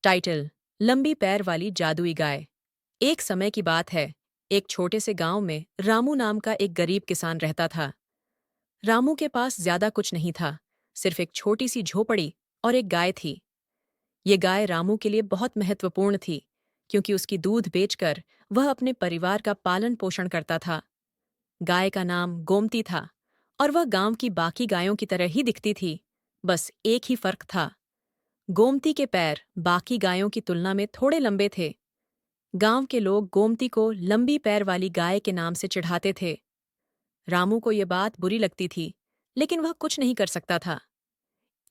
Title: लंबी पैर वाली जादुई गाय। एक समय की बात है। एक छोटे से गांव में रामू नाम का एक गरीब किसान रहता था। रामू के पास ज्यादा कुछ नहीं था, सिर्फ एक छोटी सी झोपड़ी और एक गाय थी। ये गाय रामू के लिए बहुत महत्वपूर्ण थी, क्योंकि उसकी दूध बेचकर वह अपने परिवार का पालन पोषण करता था। गाय का नाम गोमती था, और वह गांव की बाकी गायों की तरह ही दिखती थी। बस एक ही फर्क था, गोमती के पैर बाकी गायों की तुलना में थोड़े लंबे थे। गांव के लोग गोमती को लंबी पैर वाली गाय के नाम से चिढ़ाते थे। रामू को यह बात बुरी लगती थी, लेकिन वह कुछ नहीं कर सकता था।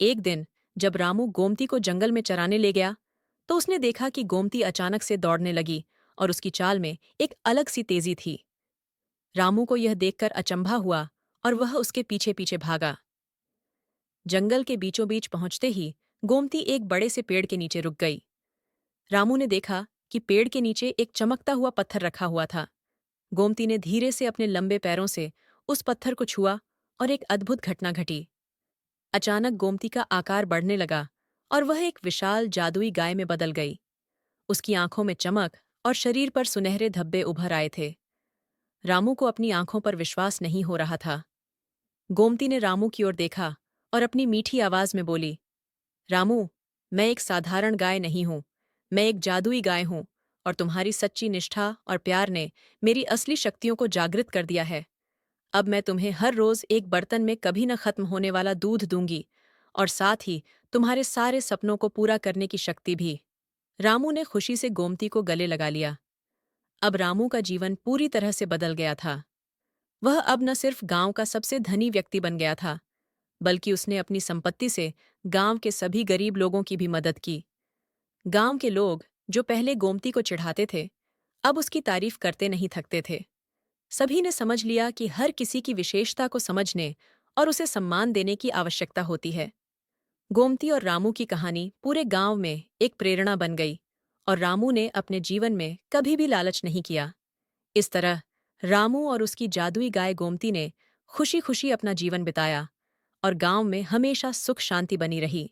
एक दिन जब रामू गोमती को जंगल में चराने ले गया, तो उसने देखा कि गोमती अचानक से दौड़ने लगी और उसकी चाल में एक अलग सी तेजी थी। रामू को यह देखकर अचंभा हुआ और वह उसके पीछे पीछे भागा। जंगल के बीचों बीच पहुंचते ही गोमती एक बड़े से पेड़ के नीचे रुक गई। रामू ने देखा कि पेड़ के नीचे एक चमकता हुआ पत्थर रखा हुआ था। गोमती ने धीरे से अपने लंबे पैरों से उस पत्थर को छुआ और एक अद्भुत घटना घटी। अचानक गोमती का आकार बढ़ने लगा और वह एक विशाल जादुई गाय में बदल गई। उसकी आंखों में चमक और शरीर पर सुनहरे धब्बे उभर आए थे। रामू को अपनी आंखों पर विश्वास नहीं हो रहा था। गोमती ने रामू की ओर देखा और अपनी मीठी आवाज में बोली, रामू, मैं एक साधारण गाय नहीं हूं, मैं एक जादुई गाय हूं, और तुम्हारी सच्ची निष्ठा और प्यार ने मेरी असली शक्तियों को जागृत कर दिया है। अब मैं तुम्हें हर रोज एक बर्तन में कभी न खत्म होने वाला दूध दूंगी, और साथ ही तुम्हारे सारे सपनों को पूरा करने की शक्ति भी। रामू ने खुशी से गोमती को गले लगा लिया। अब रामू का जीवन पूरी तरह से बदल गया था। वह अब न सिर्फ गांव का सबसे धनी व्यक्ति बन गया था, बल्कि उसने अपनी संपत्ति से गांव के सभी गरीब लोगों की भी मदद की। गांव के लोग, जो पहले गोमती को चिढ़ाते थे, अब उसकी तारीफ करते नहीं थकते थे। सभी ने समझ लिया कि हर किसी की विशेषता को समझने और उसे सम्मान देने की आवश्यकता होती है। गोमती और रामू की कहानी पूरे गांव में एक प्रेरणा बन गई, और रामू ने अपने जीवन में कभी भी लालच नहीं किया। इस तरह रामू और उसकी जादुई गाय गोमती ने खुशी खुशी अपना जीवन बिताया, और गांव में हमेशा सुख शांति बनी रही।